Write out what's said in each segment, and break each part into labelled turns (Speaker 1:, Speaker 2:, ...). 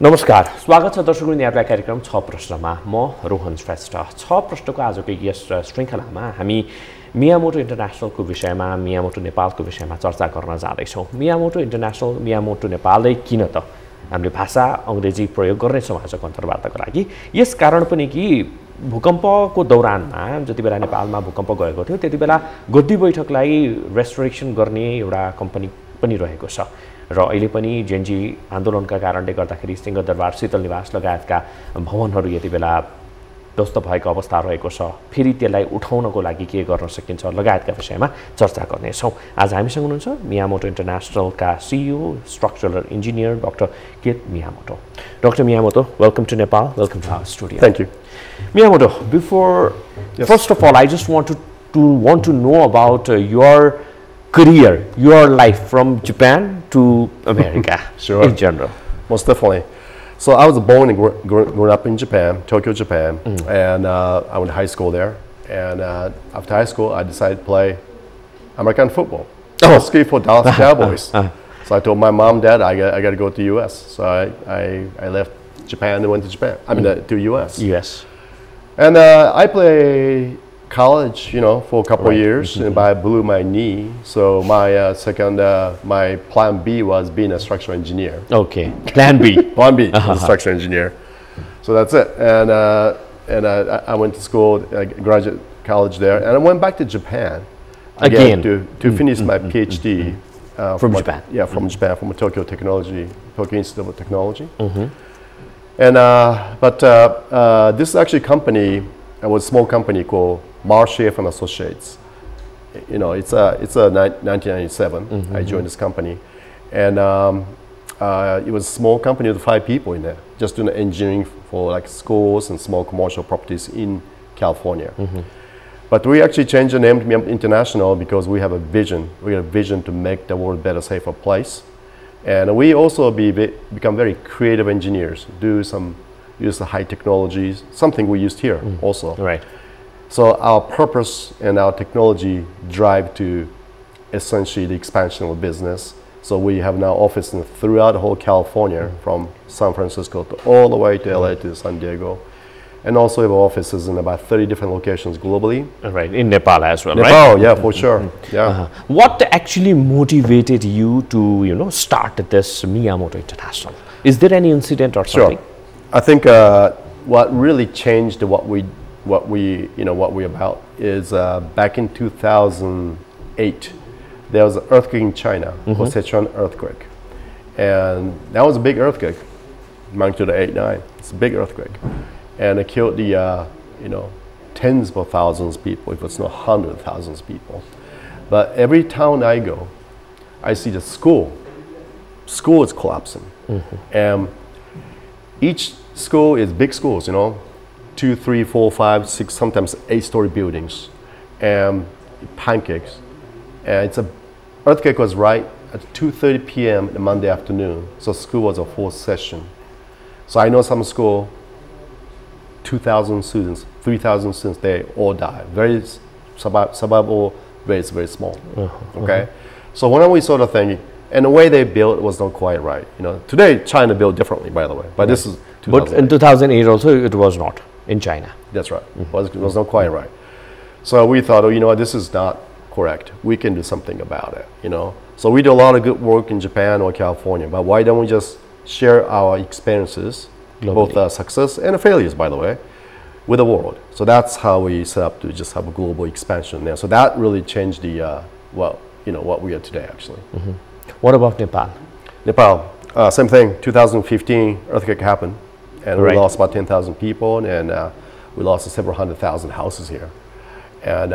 Speaker 1: नमस्कार, स्वागत छ दर्शकवृन्द यहाँलाई कार्यक्रम 6 प्रश्नमा म रोहन श्रेष्ठ। 6 प्रश्नको आजको यस श्रृङ्खलामा हामी मियामोटो इन्टरनेसनलको विषयमा, मियामोटो नेपालको विषयमा चर्चा गर्न जाँदैछौँ। मियामोटो इन्टरनेसनल, मियामोटो नेपालै किन त हामीले भाषा अङ्ग्रेजी प्रयोग गर्नेछौँ आजको अन्तर्वार्ताको लागि। यस कारण पनि कि भूकम्पको दौरानमा जति बेला नेपालमा भूकम्प गएको थियो त्यति बेला गद्दी बैठकलाई रेस्टोरेसन गर्ने एउटा कम्पनी पनि रहेको छ र अहिले पनि जेएनजी आन्दोलनका कारणले गर्दाखेरि सिंहदरबार, शीतल निवास लगायतका भवनहरू यति बेला ध्वस्त भएको अवस्था रहेको छ। फेरि त्यसलाई उठाउनको लागि के गर्न सकिन्छ लगायतका विषयमा चर्चा गर्नेछौँ। आज हामीसँग हुनुहुन्छ मियामोटो इन्टरनेसनलका CEO, structural engineer doctor Kit Miyamoto. Dr. Miyamoto, welcome to Nepal. Welcome to our studio.
Speaker 2: Thank you.
Speaker 1: Miyamoto, first of all, I just want to know about your career, your life from Japan to America.
Speaker 2: Sure.
Speaker 1: In general.
Speaker 2: Most definitely. So I was born and grew up in Japan, Tokyo, Japan, and I went to high school there. And after high school, I decided to play American football. I ski for Dallas Cowboys. So I told my mom, Dad, I got to go to the U.S. So I left Japan and went to Japan. I mean, to U.S.
Speaker 1: Yes.
Speaker 2: And I played college, for a couple of years, and I blew my knee. So my my plan B was being a structural engineer.
Speaker 1: Okay. Plan B.
Speaker 2: Plan B, was a structural engineer. So that's it. And I went to school, graduate college there, and I went back to Japan again to finish my PhD.
Speaker 1: From Japan?
Speaker 2: Yeah, from Japan, from Tokyo Institute of Technology. And this is actually a company, it was a small company called Marsheff and Associates. It's a 1997. I joined this company, and it was a small company with 5 people in there, just doing engineering for like schools and small commercial properties in California. But we actually changed the name to Miyamoto International because we have a vision. We have a vision to make the world a better, safer place. And we also become very creative engineers, use the high technologies, something we used here also.
Speaker 1: Right.
Speaker 2: So our purpose and our technology drive to essentially the expansion of business. So we have now offices throughout the whole California, from San Francisco to all the way to LA to San Diego. And also we have offices in about 30 different locations globally.
Speaker 1: Right, in Nepal as well,
Speaker 2: Nepal, yeah, for sure. Yeah.
Speaker 1: What actually motivated you to, start this Miyamoto International? Is there any incident or something?
Speaker 2: Sure. I think what really changed what we're about is back in 2008, there was an earthquake in China, called Sichuan earthquake. And that was a big earthquake, magnitude 8.9. It's a big earthquake. And it killed the, tens of thousands of people, if it's not hundreds of thousands of people. But every town I go, I see the school is collapsing. And each school is big schools, 2, 3, 4, 5, 6, sometimes 8-story buildings, and pancakes. And earthquake was right at 2:30 p.m. the Monday afternoon, so school was a full session. So I know some school, 2,000 students, 3,000 students, they all died. Very survival rate is very small. Okay, so when we sort of think, and the way they built was not quite right. Today China built differently, by the way, but this is 2008.
Speaker 1: But in 2008 also it was not in China.
Speaker 2: That's right. It was not quite right. So we thought, this is not correct. We can do something about it. So we do a lot of good work in Japan or California, but why don't we just share our experiences, globally, both success and failures, by the way, with the world. So that's how we set up to just have a global expansion there. So that really changed the, what we are today, actually.
Speaker 1: What about Nepal?
Speaker 2: Nepal, same thing. 2015 earthquake happened, and we lost about 10,000 people, and we lost several 100,000 houses here. And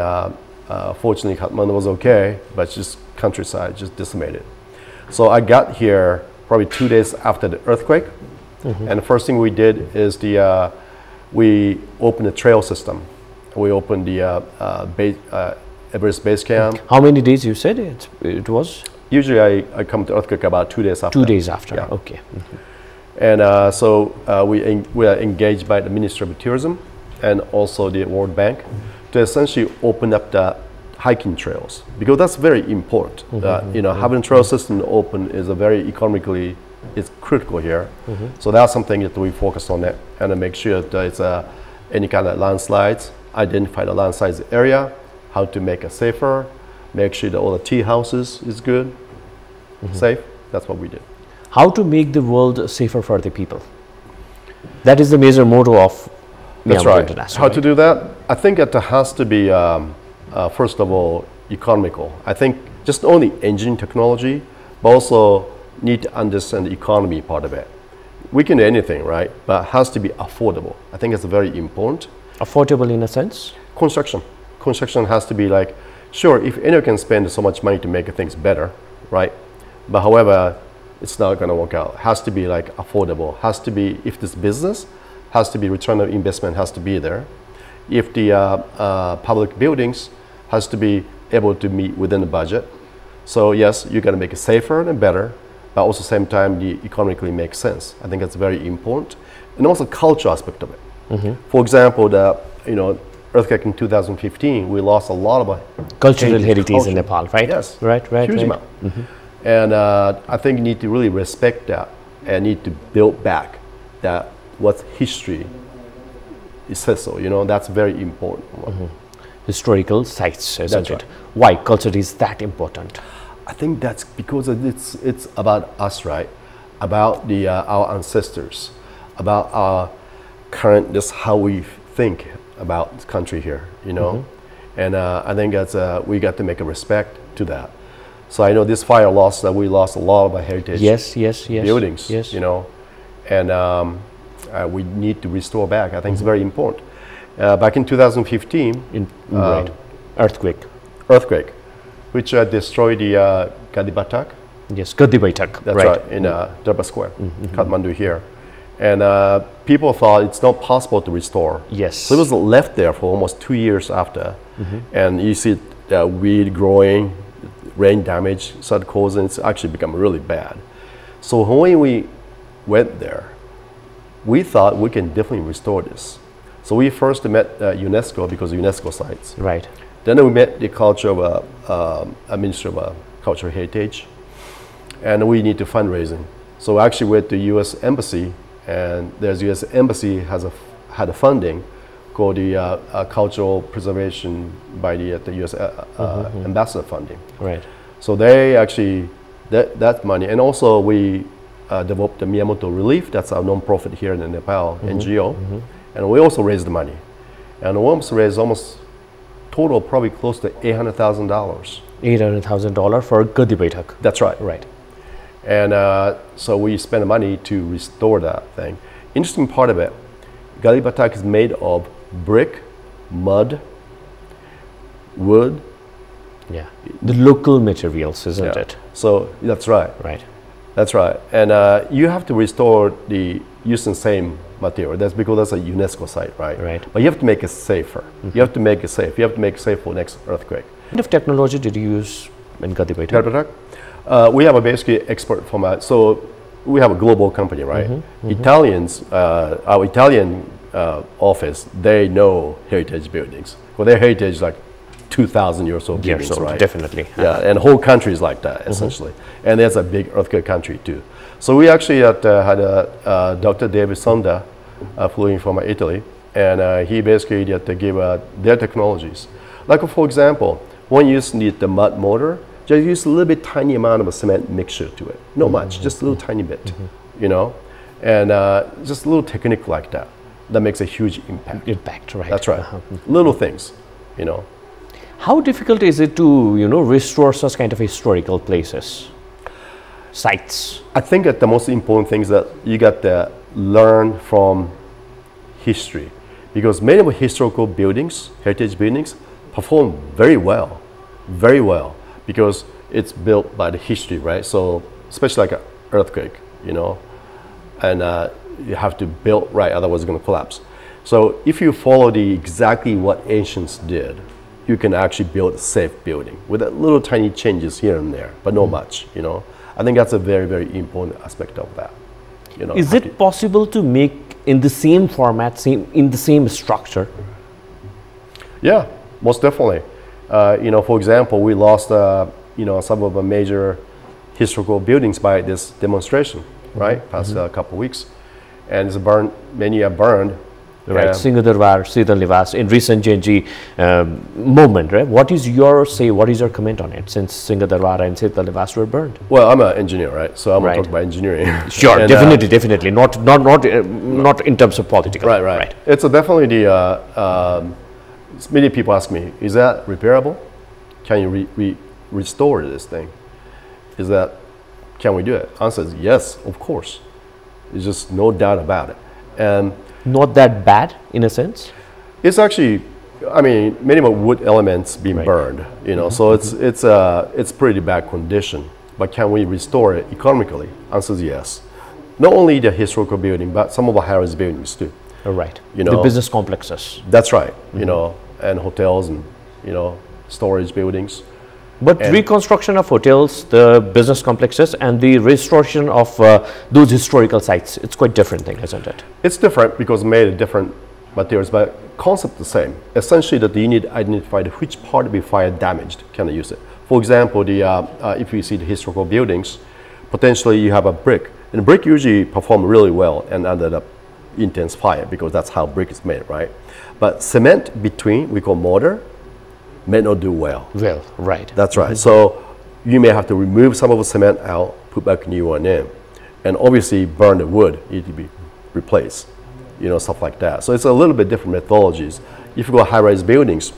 Speaker 2: fortunately, Kathmandu was okay, but just countryside just decimated. So I got here probably 2 days after the earthquake. And the first thing we did is we opened the trail system. We opened the Everest Base Camp.
Speaker 1: How many days you said it was?
Speaker 2: Usually I come to earthquake about 2 days after.
Speaker 1: 2 days after,
Speaker 2: yeah.
Speaker 1: Okay.
Speaker 2: And so we are engaged by the Ministry of Tourism and also the World Bank to essentially open up the hiking trails, because that's very important. Having a trail system open is a very economically is critical here. So that's something that we focus on that and make sure that it's any kind of landslides, identify the landslides area, how to make it safer, make sure that all the tea houses is good, safe. That's what we did.
Speaker 1: How to make the world safer for the people? That is the major motto of
Speaker 2: That's
Speaker 1: Miyamoto
Speaker 2: right.
Speaker 1: International.
Speaker 2: How to do that? I think it has to be, first of all, economical. I think just only engine technology, but also need to understand the economy part of it. We can do anything, right? But it has to be affordable. I think it's very important.
Speaker 1: Affordable in a sense?
Speaker 2: Construction. Construction has to be like, sure, if anyone can spend so much money to make things better, right? But however, it's not going to work out. It has to be like affordable. Has to be, if this business, has to be return of investment has to be there. If the public buildings has to be able to meet within the budget. So yes, you got to make it safer and better, but also same time the economically makes sense. I think that's very important, and also culture aspect of it. For example, the earthquake in 2015, we lost a lot of
Speaker 1: cultural heritage in Nepal, right?
Speaker 2: Yes,
Speaker 1: right,
Speaker 2: huge amount. And I think you need to really respect that and need to build back that what history it says so. That's very important.
Speaker 1: Historical sites, isn't
Speaker 2: That's
Speaker 1: it?
Speaker 2: right.
Speaker 1: Why culture is that important?
Speaker 2: I think that's because it's about us, right? About our ancestors, about our current, just how we think about this country here, And I think that's we got to make a respect to that. So I know this fire loss that we lost a lot of our heritage buildings,
Speaker 1: yes.
Speaker 2: And we need to restore back. I think it's very important. Back in 2015, earthquake, which destroyed the Gadi Batak.
Speaker 1: Yes, Gadi Batak.
Speaker 2: That's right, in Durbar Square, Kathmandu here. And people thought it's not possible to restore.
Speaker 1: Yes.
Speaker 2: So it was left there for almost 2 years after. And you see weed growing, rain damage, started causing, it's actually become really bad. So when we went there, we thought we can definitely restore this. So we first met UNESCO because of UNESCO sites.
Speaker 1: Right.
Speaker 2: Then we met the culture of a Ministry of Cultural Heritage, and we need to fundraising. So we actually went to U.S. Embassy, and there's U.S. Embassy had a funding called the Cultural Preservation by the U.S. Ambassador funding.
Speaker 1: Right.
Speaker 2: So they actually that money, and also we developed the Miyamoto Relief. That's our non-profit here in Nepal, NGO, and we also raised the money, and we almost raised total probably close to $800,000.
Speaker 1: $800,000 for Gadi Batak.
Speaker 2: That's right.
Speaker 1: Right.
Speaker 2: And so we spent the money to restore that thing. Interesting part of it, Gadi Batak is made of brick, mud, wood.
Speaker 1: Yeah. The local materials, isn't it?
Speaker 2: So that's right.
Speaker 1: Right.
Speaker 2: That's right. And you have to restore using the same material. That's because that's a UNESCO site, right?
Speaker 1: Right.
Speaker 2: But you have to make it safer. You have to make it safe. You have to make it safe for next earthquake.
Speaker 1: What kind of technology did you use in Gadi Batak?
Speaker 2: Gadi Batak? We have a basically expert from so we have a global company, right? Italians, our Italian office, they know heritage buildings. Well, their heritage like 2,000 years old buildings, right?
Speaker 1: Definitely.
Speaker 2: Yeah, and whole country is like that, essentially. And there's a big earthquake country, too. So we actually had Dr. David Sonda flew in from Italy, and he basically gave their technologies. Like, for example, when you need the mud mortar, just use a little bit tiny amount of a cement mixture to it. Not much, just a little tiny bit, And just a little technique like that. That makes a huge impact.
Speaker 1: Impact, right.
Speaker 2: That's right. Little things,
Speaker 1: How difficult is it to, restore such kind of historical places, sites?
Speaker 2: I think that the most important thing is that you got to learn from history, because many of the historical buildings, heritage buildings, perform very well, because it's built by the history, right? So especially like an earthquake, and you have to build right, otherwise it's going to collapse. So if you follow exactly what ancients did, you can actually build a safe building with a little tiny changes here and there, but not much, I think that's a very, very important aspect of that.
Speaker 1: Is it possible to make in the same format, in the same structure?
Speaker 2: Yeah, most definitely. For example, we lost, some of the major historical buildings by this demonstration. right? Past a couple of weeks, and it's burned. Many are burned.
Speaker 1: Right, Singhadarbar, Siddharnivas, in recent Gen movement, right? What is your say? What is your comment on it? Since Singhadarbar and Siddharnivas were burned.
Speaker 2: Well, I'm an engineer, right? So I'm going to talk about engineering.
Speaker 1: Sure, and, definitely, not in terms of political.
Speaker 2: Right. It's definitely the. Many people ask me, is that repairable? Can you restore this thing? Can we do it? Answer is yes, of course. There's just no doubt about it. And
Speaker 1: not that bad in a sense.
Speaker 2: It's actually, I mean, many more wood elements being burned, you know, so it's pretty bad condition. But can we restore it economically? Answer is yes. Not only the historical building, but some of the high-rise buildings too.
Speaker 1: Right. You know, the business complexes.
Speaker 2: That's right. You know, and hotels and storage buildings.
Speaker 1: But reconstruction of hotels, the business complexes, and the restoration of those historical sites, it's quite different thing, isn't it? It's
Speaker 2: different because made of different materials, but concept the same. Essentially, that you need to identify which part will be fire damaged, can I use it? For example, if you see the historical buildings, potentially you have a brick, and brick usually perform really well and under the intense fire because that's how brick is made, right? But cement between, we call mortar, may not do well.
Speaker 1: Well, right.
Speaker 2: That's right. So you may have to remove some of the cement out, put back a new one in, and obviously burn the wood, need to be replaced, stuff like that. So it's a little bit different methodologies. If you go high-rise buildings,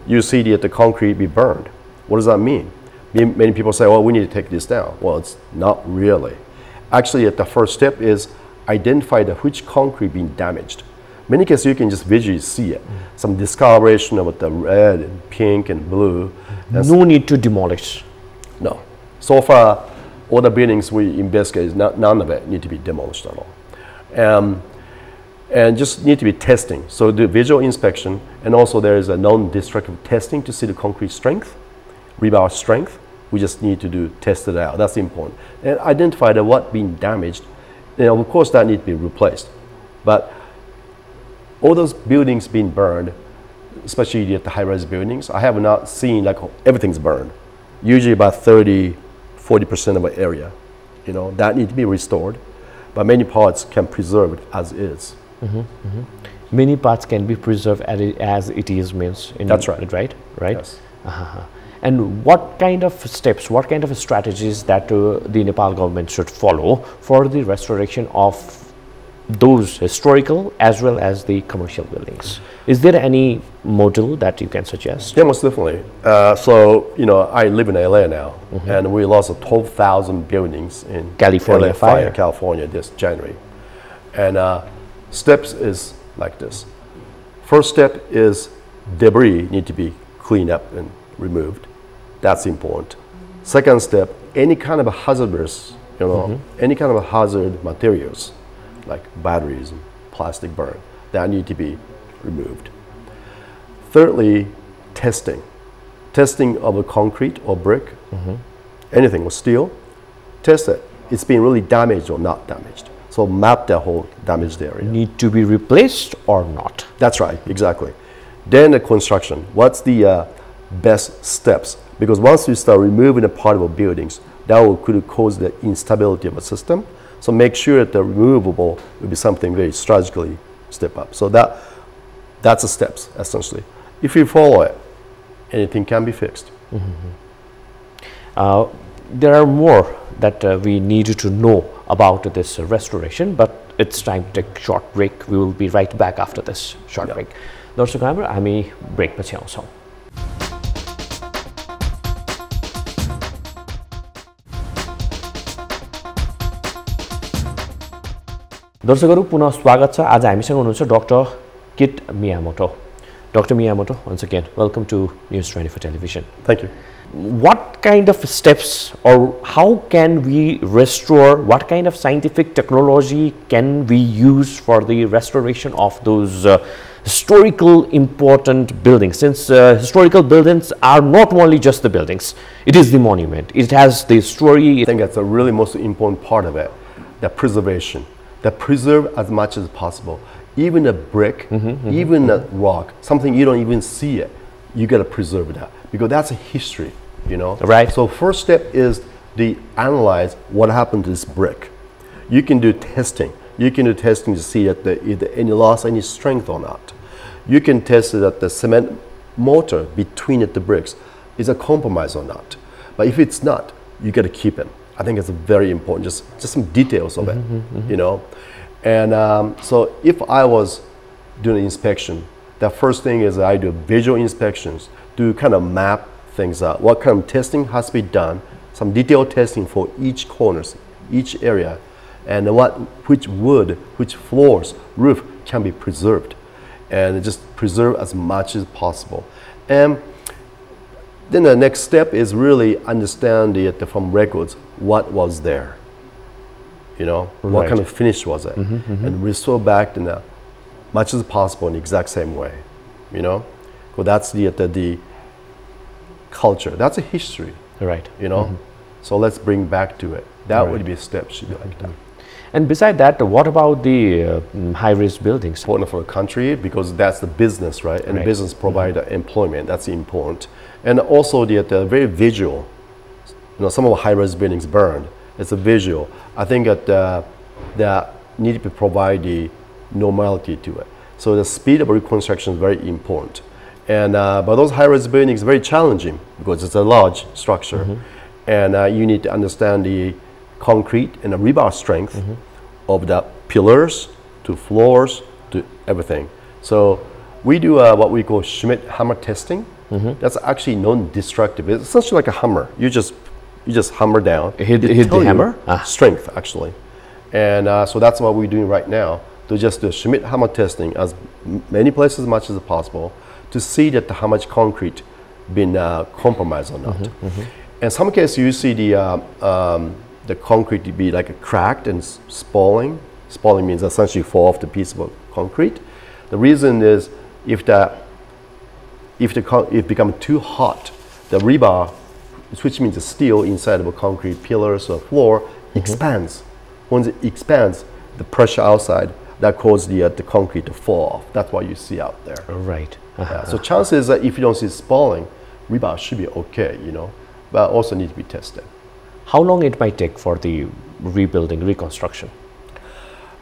Speaker 2: you see the concrete be burned. What does that mean? Many people say, well, we need to take this down. Well, it's not really. Actually, the first step is identify which concrete being damaged. Many cases you can just visually see it. Some discoloration of the red and pink and blue.
Speaker 1: No need to demolish.
Speaker 2: No. So far, all the buildings we investigate, none of it need to be demolished at all. And just need to be testing. So do visual inspection, and also there is a non-destructive testing to see the concrete strength, rebar strength. We just need to test it out. That's important. And identify what being damaged. Of course, that need to be replaced. But all those buildings being burned, especially the high-rise buildings, I have not seen like everything's burned. Usually about 30–40% of an area, that need to be restored. But many parts can preserve it as is.
Speaker 1: Many parts can be preserved as it is means.
Speaker 2: That's right.
Speaker 1: Right.
Speaker 2: Yes.
Speaker 1: And what kind of steps, what kind of strategies that the Nepal government should follow for the restoration of those historical as well as the commercial buildings? Is there any model that you can suggest?
Speaker 2: Yeah, most definitely. So, I live in LA now, and we lost 12,000 buildings in
Speaker 1: California fire,
Speaker 2: California this January. And steps is like this. First step is debris need to be cleaned up and removed. That's important. Second step, any kind of hazardous, any kind of hazard materials, like batteries and plastic burn, that need to be removed. Thirdly, testing. Testing of a concrete or brick, anything with steel, test it. It's been really damaged or not damaged. So map the whole damaged area.
Speaker 1: Need to be replaced or not?
Speaker 2: That's right, exactly. Then the construction. What's the best steps? Because once you start removing a part of the buildings, that could cause the instability of a system. So make sure that the removable will be something very strategically step up. So that's the steps, essentially. If you follow it, anything can be fixed.
Speaker 1: There are more that we need to know about this restoration, but it's time to take a short break. We will be right back after this short break. दर्शक हामी break पछि आउँछौँ. दर्शकहरू पुनः स्वागत छ. आज हामीसँग हुनुहुन्छ doctor kit Miyamoto. Dr. Miyamoto, once again, welcome to News 24 Television.
Speaker 2: Thank you.
Speaker 1: What kind of steps or how can we restore, what kind of scientific technology can we use for the restoration of those historical important buildings? Since historical buildings are not only just the buildings, it is the monument, it has the story.
Speaker 2: I think that's a really most important part of it, the preservation, the preserve as much as possible. Even a brick, even a rock, something you don't even see it, you got to preserve that because that's a history,
Speaker 1: Right.
Speaker 2: So first step is to analyze what happened to this brick. You can do testing. You can do testing to see that if any loss any strength or not. You can test that the cement mortar between the bricks is a compromise or not. But if it's not, you got to keep it. I think it's very important. Just some details of it, you know. And so if I was doing an inspection, the first thing is I do visual inspections to kind of map things out. What kind of testing has to be done? Some detailed testing for each corners, each area, and which wood, which floors, roof can be preserved, and just preserve as much as possible. And then the next step is really understand from records what was there. You know, what kind of finish was it, and restore back to as much as possible in the exact same way. You know, so that's the culture. That's a history.
Speaker 1: Right.
Speaker 2: You know, so let's bring back to it. That would be a step. Should be like that.
Speaker 1: And beside that, what about the high-rise buildings?
Speaker 2: Important for a country because that's the business, right? And business provide employment. That's important. And also the very visual. You know, some of the high-rise buildings burned. It's a visual. I think that need to provide the normality to it. So the speed of reconstruction is very important. And but those high-rise buildings are very challenging because it's a large structure, and you need to understand the concrete and the rebar strength of the pillars to floors to everything. So we do what we call Schmidt hammer testing. That's actually non-destructive. It's essentially like a hammer. You just hammer down.
Speaker 1: Hit the hammer?
Speaker 2: Strength actually, and so that's what we're doing right now. To just do Schmidt hammer testing as many places as much as possible to see that how much concrete been compromised or not. In some cases, you see the concrete to be like cracked and spalling. Spalling means essentially fall off the piece of concrete. The reason is if it becomes too hot, the rebar, which means the steel inside of a concrete pillars or floor, expands. Once it expands, the pressure outside that causes the concrete to fall off. That's what you see out there.
Speaker 1: Right.
Speaker 2: Yeah, so chances that if you don't see spalling, rebar should be okay, you know, but also need to be tested.
Speaker 1: How long it might take for the rebuilding, reconstruction?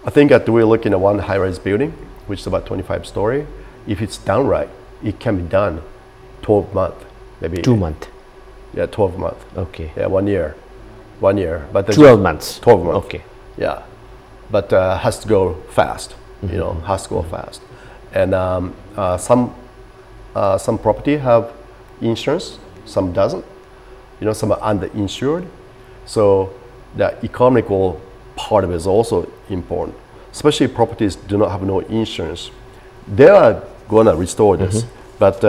Speaker 2: I think that we're looking at one high-rise building, which is about 25 story. If it's done right, it can be done 12 months, maybe
Speaker 1: 2 months.
Speaker 2: Yeah, 12 months.
Speaker 1: Okay.
Speaker 2: Yeah, 1 year. 1 year. But
Speaker 1: 12 months.
Speaker 2: 12 months.
Speaker 1: Okay.
Speaker 2: Yeah, but has to go fast. You know, has to go fast. And some property have insurance, some doesn't. You know, some are underinsured. So the economical part of it is also important. Especially properties do not have no insurance. They are going to restore this, but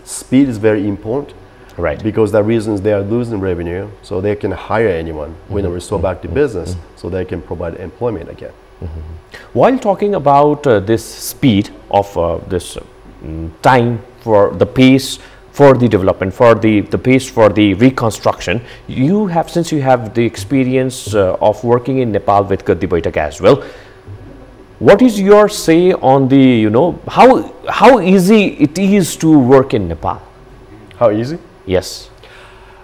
Speaker 2: speed is very important.
Speaker 1: Right.
Speaker 2: Because the reasons they are losing revenue, so they can hire anyone when they restore back the business, so they can provide employment again.
Speaker 1: While talking about this speed of this time for the pace for the development, for the pace for the reconstruction, since you have the experience of working in Nepal with Gaddi Baitak as well, what is your say on the, you know, how easy it is to work in Nepal?
Speaker 2: How easy?
Speaker 1: Yes.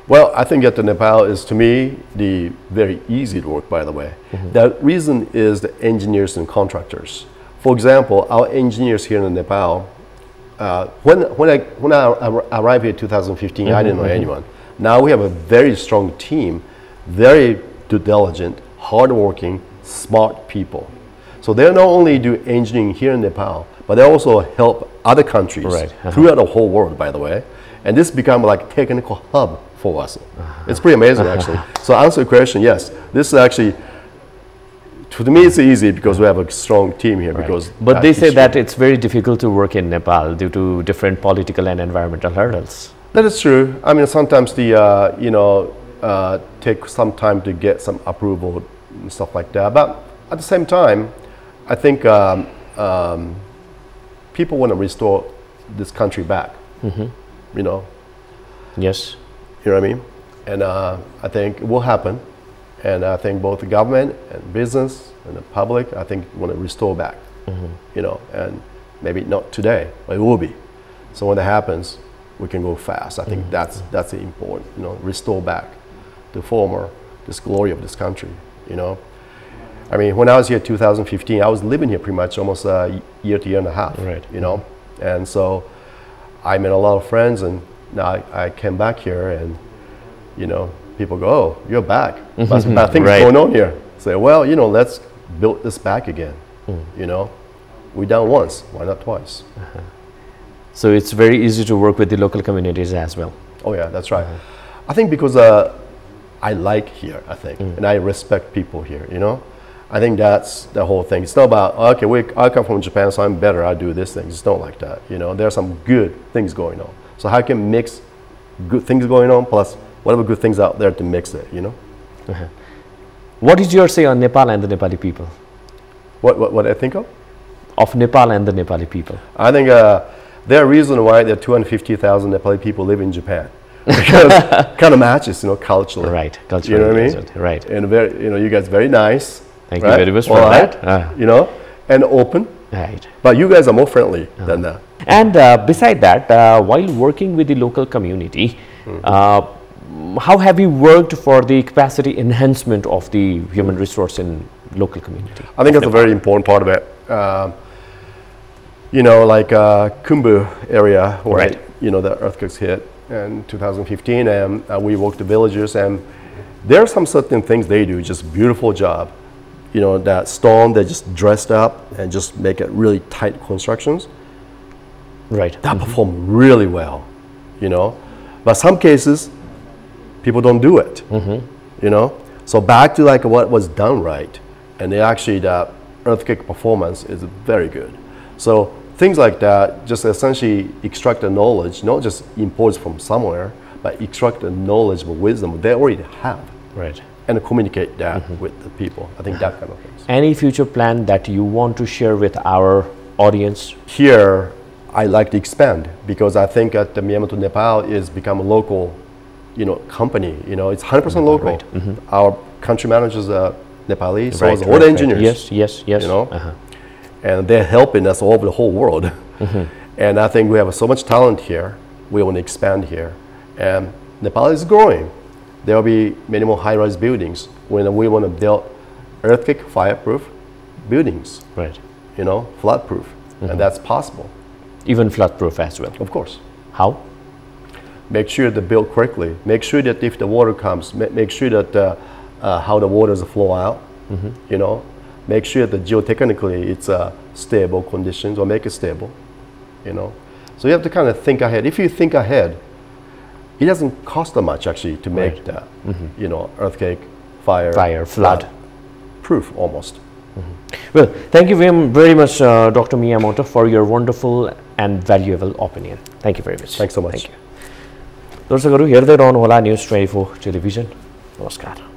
Speaker 2: Well, I think that Nepal is, to me, the very easy to work, by the way. The reason is the engineers and contractors. For example, our engineers here in Nepal, when I arrived here in 2015, I didn't know anyone. Now we have a very strong team, very diligent, hardworking, smart people. So they not only do engineering here in Nepal, but they also help other countries throughout the whole world, by the way. And this become like technical hub for us. It's pretty amazing, actually. So to answer the question, yes, this is actually, to me, it's easy because we have a strong team here. Because
Speaker 1: but they say that it's very difficult to work in Nepal due to different political and environmental hurdles.
Speaker 2: That is true. I mean, sometimes take some time to get some approval and stuff like that. But at the same time, I think people want to restore this country back. You know.
Speaker 1: Yes.
Speaker 2: You know what I mean? And I think it will happen. And I think both the government and business and the public, I think, want to restore back. You know, and maybe not today, but it will be. So when that happens, we can go fast. I think that's important. You know, restore back the former, this glory of this country. You know, I mean, when I was here 2015, I was living here pretty much almost a year to year and a half.
Speaker 1: Right.
Speaker 2: You know, and so I met a lot of friends, and now I came back here, and you know, people go, "Oh, you're back. Must be bad things
Speaker 1: Right.
Speaker 2: going on here." Say, well, you know, let's build this back again. You know, we done once, why not twice?
Speaker 1: So it's very easy to work with the local communities as well.
Speaker 2: Oh yeah, that's right. I think because I like here, I think, and I respect people here. You know, I think that's the whole thing. It's not about okay, I come from Japan, so I'm better. I do this thing. It's not like that. You know, there are some good things going on. So how can mix good things going on plus whatever good things out there to mix it? You know.
Speaker 1: What is your say on Nepal and the Nepali people?
Speaker 2: What I think of?
Speaker 1: Of Nepal and the Nepali people?
Speaker 2: I think there are reasons why there are 250,000 Nepali people live in Japan. Because kind of matches, you know, culturally.
Speaker 1: Right,
Speaker 2: You
Speaker 1: culturally.
Speaker 2: know what I mean?
Speaker 1: Right.
Speaker 2: And very, you know, you guys very nice.
Speaker 1: Thank you
Speaker 2: right?
Speaker 1: very much for
Speaker 2: Polite,
Speaker 1: that.
Speaker 2: You know, and open.
Speaker 1: Right.
Speaker 2: But you guys are more friendly than that.
Speaker 1: And beside that, while working with the local community, how have you worked for the capacity enhancement of the human resource in local community?
Speaker 2: I think that's a very important part of it. You know, like Khumbu area where,
Speaker 1: Right.
Speaker 2: you know, the earthquakes hit in 2015, and we worked the villagers, and there are some certain things they do, just beautiful job. You know, that stone, they just dressed up and just make it really tight constructions.
Speaker 1: Right.
Speaker 2: That perform really well, you know. But some cases, people don't do it, you know. So back to like what was done right, and they actually the earthquake performance is very good. So things like that, just essentially extract the knowledge, not just imports from somewhere, but extract the knowledge, the wisdom they already have,
Speaker 1: Right.
Speaker 2: and communicate that with the people. I think that kind of things.
Speaker 1: Any future plan that you want to share with our audience?
Speaker 2: Here, I like to expand because I think that the Miyamoto Nepal is become a local, you know, company. You know, it's 100% local.
Speaker 1: Right.
Speaker 2: Our country managers are Nepali, so
Speaker 1: Right,
Speaker 2: is all the engineers.
Speaker 1: Yes.
Speaker 2: You know, and they're helping us all over the whole world. And I think we have so much talent here. We want to expand here, and Nepal is growing. There will be many more high-rise buildings when we want to build earthquake fireproof buildings.
Speaker 1: Right.
Speaker 2: You know, flood-proof, and that's possible.
Speaker 1: Even flood-proof as well.
Speaker 2: Of course.
Speaker 1: How?
Speaker 2: Make sure they're built correctly. Make sure that if the water comes, make sure that how the waters flow out. You know, make sure that geotechnically it's stable conditions, or make it stable. You know, so you have to kind of think ahead. If you think ahead, it doesn't cost that much actually to make
Speaker 1: Right.
Speaker 2: that. You know, earthquake, fire,
Speaker 1: Flood.
Speaker 2: proof almost.
Speaker 1: Well, thank you very much, Dr. Miyamoto, for your wonderful and valuable opinion. Thank you very much.
Speaker 2: Thanks so much.
Speaker 1: Thank you. दर्शकहरू हेर्दै रहनुहोला news 24 television. नमस्कार।